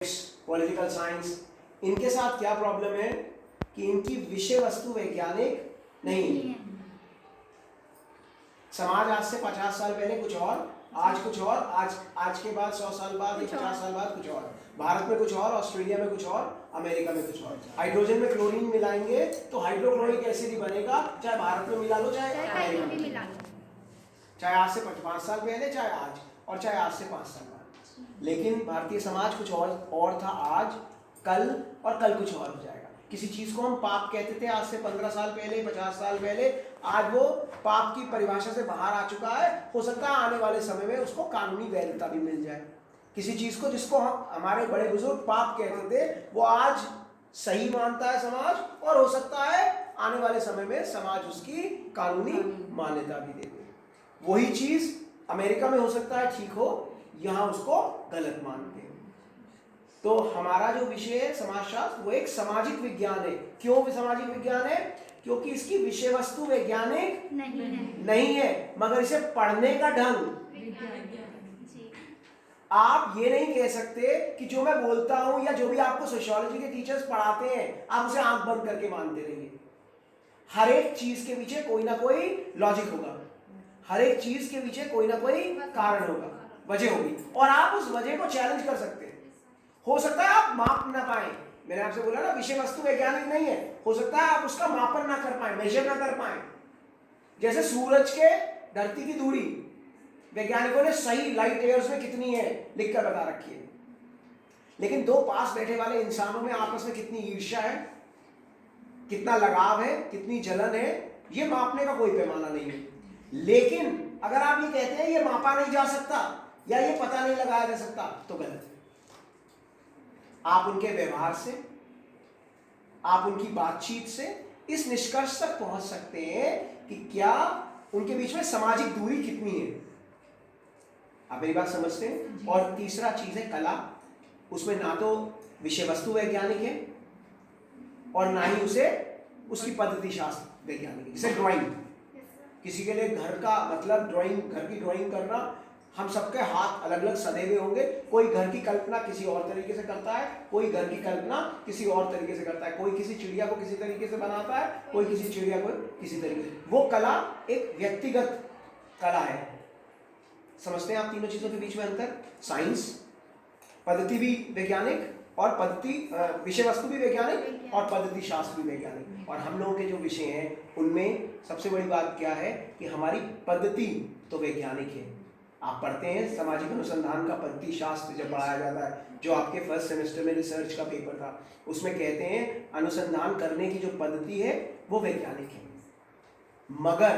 Political science, इनके साथ क्या प्रॉब्लम है कि इनकी विषय वस्तु वैज्ञानिक नहीं है। समाज आज से 50 साल पहले कुछ और, आज कुछ और, आज के बाद 100 साल बाद या 50 साल बाद कुछ और। भारत में कुछ और, ऑस्ट्रेलिया में कुछ और, अमेरिका में कुछ और। हाइड्रोजन में क्लोरीन मिलाएंगे तो हाइड्रोक्लोरिक एसिड ही बनेगा, चाहे भारत में मिला लो चाहे अमेरिका में मिला लो, चाहे आज से 5 साल पहले, चाहे आज, और चाहे आज से 5 साल बाद। लेकिन भारतीय समाज कुछ और था आज, कल, और कल कुछ और हो जाएगा। किसी चीज को हम पाप कहते थे आज से 15 साल पहले, 50 साल पहले, आज वो पाप की परिभाषा से बाहर आ चुका है। हो सकता है आने वाले समय में उसको कानूनी वैधता भी मिल जाए। किसी चीज को जिसको हमारे बड़े बुजुर्ग पाप कहते थे वो आज सही मानता है समाज, और हो सकता है आने वाले समय में समाज उसकी कानूनी मान्यता भी दे दे। वही चीज अमेरिका में हो सकता है ठीक हो, यहां उसको गलत मानते हैं। तो हमारा जो विषय है समाजशास्त्र, वो एक सामाजिक विज्ञान है। क्यों भी सामाजिक विज्ञान है? क्योंकि इसकी विषय वस्तु वैज्ञानिक नहीं है, मगर इसे पढ़ने का ढंग। आप ये नहीं कह सकते कि जो मैं बोलता हूं या जो भी आपको सोशियोलॉजी के टीचर्स पढ़ाते हैं आप उसे आंख बंद करके मानते रहिए। हर एक चीज के पीछे कोई ना कोई लॉजिक होगा, हर एक चीज के पीछे कोई ना कोई कारण होगा, वजह होगी, और आप उस वजह को चैलेंज कर सकते हैं। हो सकता है आप माप ना पाए, मैंने आपसे बोला ना विषय वस्तु वैज्ञानिक नहीं है, हो सकता है आप उसका मापन ना कर पाए, मेजर ना कर पाए। जैसे सूरज के धरती की दूरी वैज्ञानिकों ने सही लाइट ईयर्स में कितनी है लिखकर बता रखी है, लेकिन दो पास बैठे वाले इंसानों में आपस में कितनी ईर्ष्या है, कितना लगाव है, कितनी जलन है, ये मापने का कोई पैमाना नहीं है। लेकिन अगर आप ये कहते हैं ये मापा नहीं जा सकता या ये पता नहीं लगाया जा सकता, तो गलत है। आप उनके व्यवहार से, आप उनकी बातचीत से इस निष्कर्ष तक पहुंच सकते हैं कि क्या उनके बीच में सामाजिक दूरी कितनी है। आप मेरी बात समझते हैं? और तीसरा चीज है कला। उसमें ना तो विषय वस्तु वैज्ञानिक है और ना ही उसे उसकी पद्धति शास्त्र वैज्ञानिक है। जैसे ड्राइंग, किसी के लिए घर का मतलब ड्राइंग, घर की ड्राइंग करना, हम सबके हाथ अलग अलग सधे हुए होंगे। कोई घर की कल्पना किसी और तरीके से करता है, कोई घर की कल्पना किसी और तरीके से करता है, कोई किसी चिड़िया को किसी तरीके से बनाता है, कोई किसी चिड़िया को किसी तरीके से। वो कला एक व्यक्तिगत कला है। समझते हैं आप तीनों चीजों के बीच में अंतर? साइंस, पद्धति भी वैज्ञानिक, और पद्धति विषय वस्तु भी वैज्ञानिक, और पद्धति शास्त्र भी वैज्ञानिक। और हम लोगों के जो विषय हैं उनमें सबसे बड़ी बात क्या है कि हमारी पद्धति तो वैज्ञानिक है। आप पढ़ते हैं सामाजिक अनुसंधान का पद्धति शास्त्र जब पढ़ाया जाता है, जो आपके फर्स्ट सेमेस्टर में रिसर्च का पेपर था, उसमें कहते हैं अनुसंधान करने की जो पद्धति है वो वैज्ञानिक है, मगर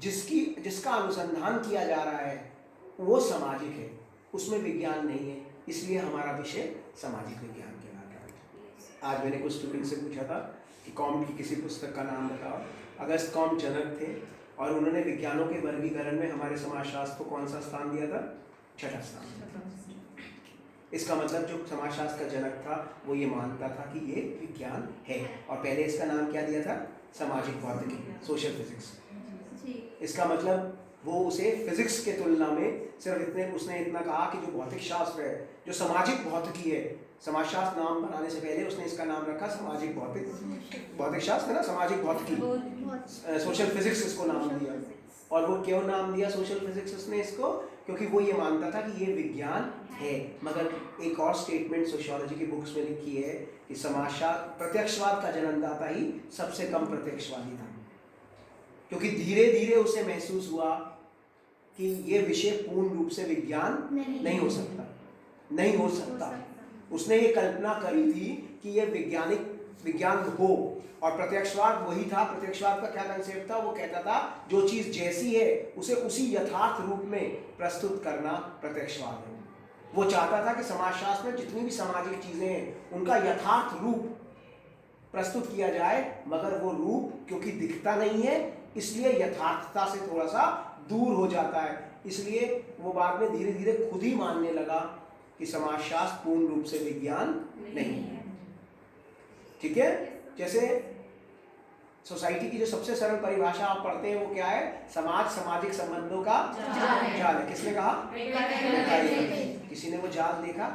जिसका अनुसंधान किया जा रहा है वो सामाजिक है, उसमें विज्ञान नहीं है, इसलिए हमारा विषय सामाजिक विज्ञान कहलाता है। आज मैंने कुछ स्टूडेंट से पूछा था कि कॉम की किसी पुस्तक का नाम बताओ। अगस्त कॉम जनक थे और उन्होंने विज्ञानों के वर्गीकरण में हमारे समाजशास्त्र को कौन सा स्थान दिया था? 6ठा स्थान। इसका मतलब जो समाजशास्त्र का जनक था वो ये मानता था कि ये विज्ञान है, और पहले इसका नाम क्या दिया था? सामाजिक भौतिकी, सोशल फिजिक्स। इसका मतलब वो उसे फिजिक्स के तुलना में सिर्फ उसने इतना कहा कि जो भौतिक शास्त्र है, जो सामाजिक भौतिकी है, समाजशास्त्र नाम बनाने से पहले उसने इसका नाम रखा सामाजिक भौतिक शास्त्र है ना, सामाजिक भौतिकी, सोशल फिजिक्स इसको नाम दिया। और वो क्यों नाम दिया सोशल फिजिक्स उसने इसको? क्योंकि वो ये मानता था कि ये विज्ञान है। मगर एक और स्टेटमेंट सोशियोलॉजी की बुक्स में लिखी है कि समाजशास्त्र प्रत्यक्षवाद का जन्मदाता ही सबसे कम प्रत्यक्षवादी था, क्योंकि धीरे धीरे उसे महसूस हुआ कि ये विषय पूर्ण रूप से विज्ञान नहीं हो सकता। उसने ये कल्पना करी थी कि ये विज्ञान हो, और प्रत्यक्षवाद वही था। प्रत्यक्षवाद का क्या कंसेप्ट था? वो कहता था जो चीज जैसी है उसे उसी यथार्थ रूप में प्रस्तुत करना प्रत्यक्षवाद है। वो चाहता था कि समाजशास्त्र में जितनी भी सामाजिक चीजें हैं उनका यथार्थ रूप प्रस्तुत किया जाए, मगर वो रूप क्योंकि दिखता नहीं है इसलिए यथार्थता से थोड़ा सा दूर हो जाता है। इसलिए वो बाद में धीरे धीरे खुद ही मानने लगा कि समाजशास्त्र पूर्ण रूप से विज्ञान नहीं है। ठीक है? जैसे सोसाइटी की जो सबसे सरल परिभाषा आप पढ़ते हैं वो क्या है? समाज सामाजिक संबंधों का जाल है। किसने कहा? किसी ने वो जाल देखा?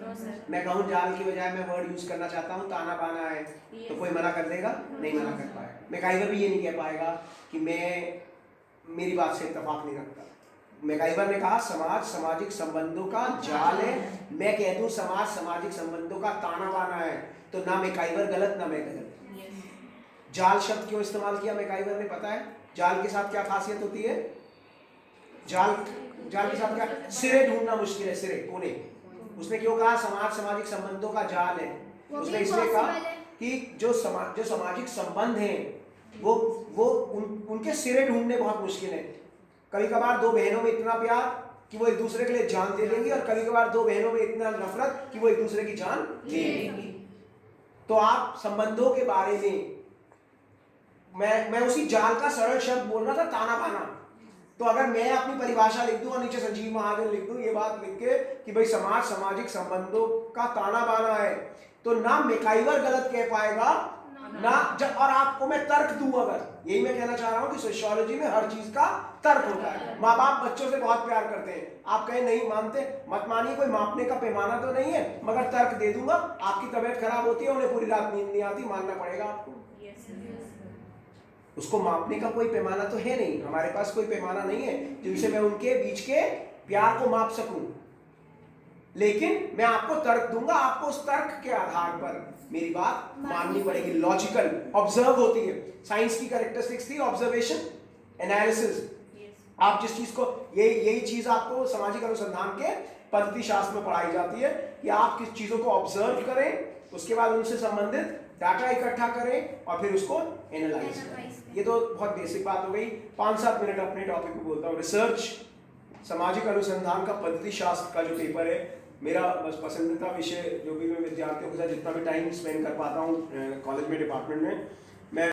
No sir. मैं कहूँ जाल की बजाय मैं वर्ड यूज करना चाहता हूँ ताना बाना है, तो कोई मना कर देगा? नहीं मना कर पाएगा। मैकाइवर भी ये नहीं कह पाएगा कि मैं मेरी बात से इत्तेफाक नहीं रखता। मैकाइवर ने कहा समाज सामाजिक संबंधों का जाल है, मैं कह दूं समाज सामाजिक संबंधों का ताना बाना है, तो ना मैकाइवर गलत ना मैं गलत। जाल शब्द क्यों इस्तेमाल किया मैकाइवर ने पता है? जाल के साथ क्या खासियत होती है? जाल के साथ क्या? सिरे ढूंढना मुश्किल है, सिरे कोने। उसने क्यों कहा समाज सामाजिक संबंधों का जाल है? उसने इसलिए कहा कि जो सामाजिक संबंध हैं वो उनके सिरे ढूंढने बहुत मुश्किल है। कभी कभार दो बहनों में इतना प्यार कि वो एक दूसरे के लिए जान दे देंगी, और कभी कभार दो बहनों में इतना नफरत कि वो एक दूसरे की जान ले लेंगी। तो आप संबंधों के बारे में, मैं उसी जाल का सरल शब्द बोल रहा था, ताना बाना। तो अगर मैं अपनी परिभाषा लिख दूं और नीचे संजीव महाजन लिख दूं ये बात लिख के कि भाई समाज सामाजिक संबंधों का ताना बाना है, तो ना मैकाइवर गलत कह पाएगा ना जब, और आपको मैं तर्क दूं, अगर यही मैं कहना चाह रहा हूं कि सोशियोलॉजी में हर चीज का तर्क होता है। माँ बाप बच्चों से बहुत प्यार करते हैं, आप कहें नहीं मानते, मत मानिए, कोई मापने का पैमाना तो नहीं है, मगर तर्क दे दूंगा। आपकी तबीयत खराब होती है, उन्हें पूरी रात नींद नहीं आती, मानना पड़ेगा आपको। उसको मापने का कोई पैमाना तो है नहीं, हमारे पास कोई पैमाना नहीं है जिनसे मैं उनके बीच के प्यार को माप सकूं। लेकिन मैं आपको तर्क दूंगा, आपको उस तर्क के आधार पर मेरी बात माननी पड़ेगी। लॉजिकल ऑब्जर्व होती है, साइंस की कैरेक्टरिस्टिक्स थी ऑब्जर्वेशन, एनालिसिस। आप जिस चीज को, यही चीज आपको सामाजिक अनुसंधान के पद्धति शास्त्र में पढ़ाई जाती है कि आप किस चीजों को ऑब्जर्व करें, उसके बाद उनसे संबंधित डाटा इकट्ठा करें और फिर उसको एनालाइज करें। ये तो बहुत बेसिक बात हो गई। 5-7 मिनट अपने टॉपिक को बोलता हूँ। रिसर्च, सामाजिक अनुसंधान का पद्धति शास्त्र का जो पेपर है, मेरा बस पसंदीदा विषय, जो भी मैं विद्यार्थियों के साथ जितना भी टाइम स्पेंड कर पाता हूँ कॉलेज में, डिपार्टमेंट में, मैं